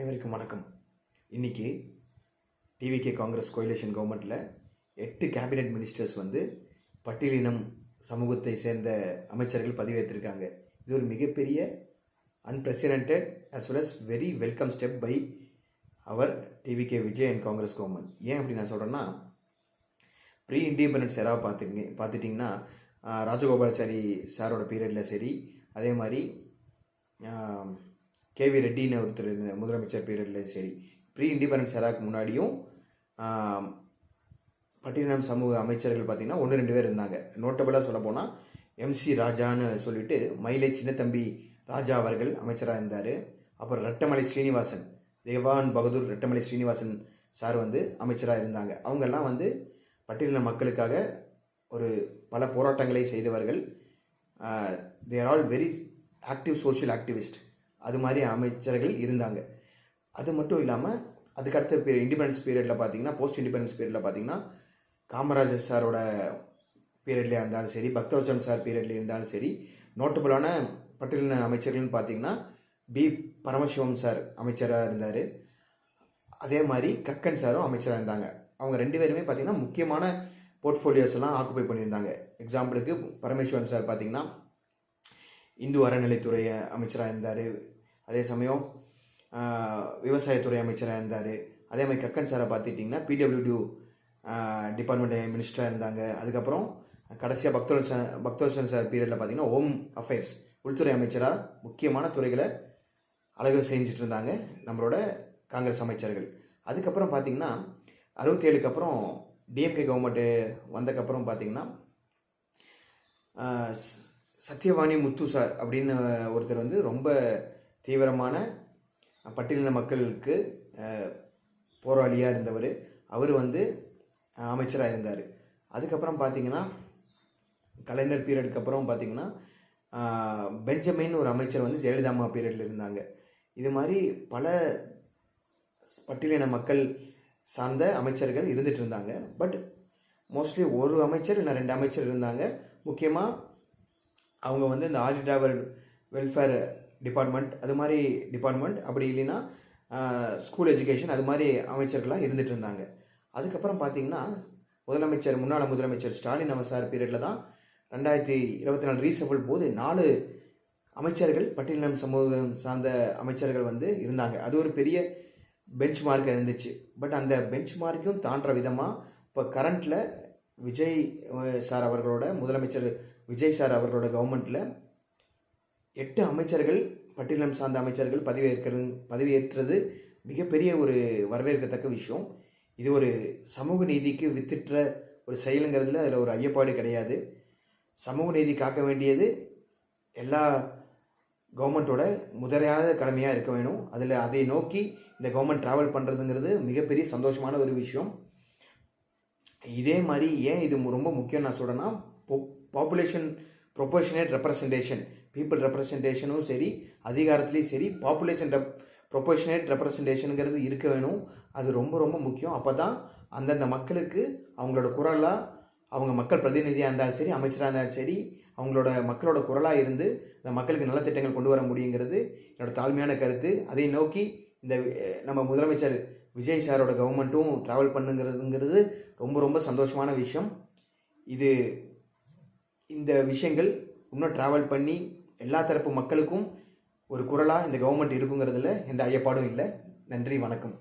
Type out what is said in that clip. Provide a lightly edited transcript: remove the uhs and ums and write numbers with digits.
அனைவருக்கும் வணக்கம். இன்றைக்கி டிவிகே காங்கிரஸ் கோயிலேஷன் கவர்மெண்ட்டில் 8 கேபினெட் மினிஸ்டர்ஸ் பட்டியலினம் சமூகத்தை சேர்ந்த அமைச்சர்கள் பதவியேற்றிருக்காங்க. இது ஒரு மிகப்பெரிய unprecedented as well as very welcome step by அவர் டிவிகே விஜய் அண்ட் காங்கிரஸ் கவர்மெண்ட். ஏன் அப்படி நான் சொல்கிறேன்னா, ப்ரீ இண்டிபெண்டன்ஸ் எராவை பார்த்துட்டிங்கன்னா ராஜகோபாலாச்சாரி சாரோட பீரியடில் சரி, அதே மாதிரி கேவி ரெட்டின்னு ஒருத்தர் முதலமைச்சர் பீரியடில் சரி, ப்ரீ இண்டிபெண்டன்ஸ் எராக்கு முன்னாடியும் பட்டியலினம் சமூக அமைச்சர்கள் பார்த்திங்கன்னா 1-2 பேர் இருந்தாங்க. நோட்டபுளாக சொல்ல போனால் எம்சி ராஜான்னு சொல்லிட்டு மயிலை சின்னத்தம்பி ராஜா அவர்கள் அமைச்சராக இருந்தார். அப்புறம் ரெட்டமலை ஸ்ரீனிவாசன், தேவான் பகதூர் ரெட்டமலை ஸ்ரீனிவாசன் சார் அமைச்சராக இருந்தாங்க. அவங்கெல்லாம் பட்டியலின மக்களுக்காக ஒரு பல போராட்டங்களை செய்தவர்கள். They are all very active social activist. அது மாதிரி அமைச்சர்கள் இருந்தாங்க. அது மட்டும் இல்லாமல் அதுக்கடுத்த இண்டிபெண்டன்ஸ் பீரியடில் பார்த்திங்கன்னா, போஸ்ட் இண்டிபெண்டன்ஸ் பீரியடில் பார்த்திங்கன்னா காமராஜர் சாரோட பீரியட்லேயே இருந்தாலும் சரி, பக்தவச்சலம் சார் பீரியட்லேயே இருந்தாலும் சரி, நோட்டபுளான பட்டியலின அமைச்சர்கள்னு பார்த்திங்கன்னா பி பரமசிவம் சார் அமைச்சராக இருந்தார். அதே மாதிரி கக்கன் சாரும் அமைச்சராக இருந்தாங்க. அவங்க 2 பேருமே பார்த்திங்கன்னா முக்கியமான போர்ட்ஃபோலியோஸ் எல்லாம் ஆக்குபை பண்ணியிருந்தாங்க. எக்ஸாம்பிளுக்கு பரமேஸ்வரன் சார் பார்த்திங்கன்னா இந்து அறநிலைத்துறை அமைச்சராக இருந்தார். அதே சமயம் விவசாயத்துறை அமைச்சராக இருந்தார். அதே மாதிரி கக்கன் சாரை பார்த்துட்டிங்கன்னா பிடபிள்யூடி டிபார்ட்மெண்ட் மினிஸ்டராக இருந்தாங்க. அதுக்கப்புறம் கடைசியாக பக்தவச்சன் சார் பீரியடில் பார்த்திங்கன்னா ஹோம் அஃபேர்ஸ் உள்துறை அமைச்சராக முக்கியமான துறைகளை அழகு செஞ்சுட்டு இருந்தாங்க நம்மளோட காங்கிரஸ் அமைச்சர்கள். அதுக்கப்புறம் பார்த்திங்கன்னா 67க்கு அப்புறம் டிஎம்கே கவர்மெண்ட்டு வந்தக்கப்புறம் பார்த்திங்கன்னா சத்யவாணி முத்து சார் அப்படின்னு ஒருத்தர் ரொம்ப தீவிரமான பட்டியலின மக்களுக்கு போராளியாக இருந்தவர். அவர் அமைச்சராக இருந்தார். அதுக்கப்புறம் பார்த்திங்கன்னா கலைஞர் பீரியடுக்கு அப்புறம் பார்த்திங்கன்னா பெஞ்சமின் ஒரு அமைச்சர் ஜெயலலிதா அம்மா பீரியடில் இருந்தாங்க. இது மாதிரி பல பட்டியலின மக்கள் சார்ந்த அமைச்சர்கள் இருந்துகிட்டு இருந்தாங்க. பட் மோஸ்ட்லி ஒரு அமைச்சர் இல்லை 2 அமைச்சர் இருந்தாங்க. முக்கியமாக அவங்க இந்த ஆல் இண்டியா வெல்ஃபேர் டிபார்ட்மெண்ட், அது மாதிரி டிபார்ட்மெண்ட், அப்படி இல்லைன்னா ஸ்கூல் எஜுகேஷன், அது மாதிரி அமைச்சர்களாக இருந்துகிட்டு இருந்தாங்க. அதுக்கப்புறம் பார்த்திங்கன்னா முன்னாள் முதலமைச்சர் ஸ்டாலின் சார் பீரியடில் தான் 2024 ரீசஃபிள் போது 4 அமைச்சர்கள் பட்டியலினம் சமூகம் சார்ந்த அமைச்சர்கள் இருந்தாங்க. அது ஒரு பெரிய பெஞ்ச் மார்க் இருந்துச்சு. பட் அந்த பெஞ்ச் மார்க்கும் தாண்டுற விதமாக இப்போ கரண்டில் விஜய் சார் அவர்களோட முதலமைச்சர் விஜய் சார் அவர்களோட கவர்மெண்ட்டில் 8 அமைச்சர்கள் பட்டியலினம் சார்ந்த அமைச்சர்கள் பதவியேற்றது மிகப்பெரிய ஒரு வரவேற்கத்தக்க விஷயம். இது ஒரு சமூக நீதிக்கு வித்திட்ட ஒரு செயலுங்கிறதுல அதில் ஒரு ஐயப்பாடு கிடையாது. சமூக நீதி காக்க வேண்டியது எல்லா கவர்மெண்ட்டோட முதலையாத கடமையாக இருக்க வேணும். அதை நோக்கி இந்த கவர்மெண்ட் ட்ராவல் பண்ணுறதுங்கிறது மிகப்பெரிய சந்தோஷமான ஒரு விஷயம். இதே மாதிரி ஏன் இது ரொம்ப முக்கியம் நான் சொல்கிறேன்னா, பாப்புலேஷன் ப்ரொபோர்ஷனேட் ரெப்ரசன்டேஷன், பீப்புள் ரெப்ரசன்டேஷனும் சரி, அதிகாரத்துலேயும் சரி, பாப்புலேஷன் ப்ரொபோர்ஷனேட் ரெப்ரசன்டேஷனுங்கிறது இருக்க வேணும். அது ரொம்ப ரொம்ப முக்கியம். அப்போ தான் அந்தந்த மக்களுக்கு அவங்களோட குரலாக, அவங்க மக்கள் பிரதிநிதியாக இருந்தாலும் சரி, அமைச்சராக இருந்தாலும் சரி, அவங்களோட மக்களோட குரலாக இருந்து இந்த மக்களுக்கு நலத்திட்டங்கள் கொண்டு வர முடியுங்கிறது என்னோடய தாழ்மையான கருத்து. அதை நோக்கி இந்த நம்ம முதலமைச்சர் விஜய் சாரோட கவர்மெண்ட்டும் ட்ராவல் பண்ணுங்கிறதுங்கிறது ரொம்ப ரொம்ப சந்தோஷமான விஷயம். இந்த விஷயங்கள் இன்னும் ட்ராவல் பண்ணி எல்லா தரப்பு மக்களுக்கும் ஒரு குரலாக இந்த கவர்மெண்ட் இருக்குங்கிறதுல எந்த ஐயப்பாடும் இல்லை. நன்றி, வணக்கம்.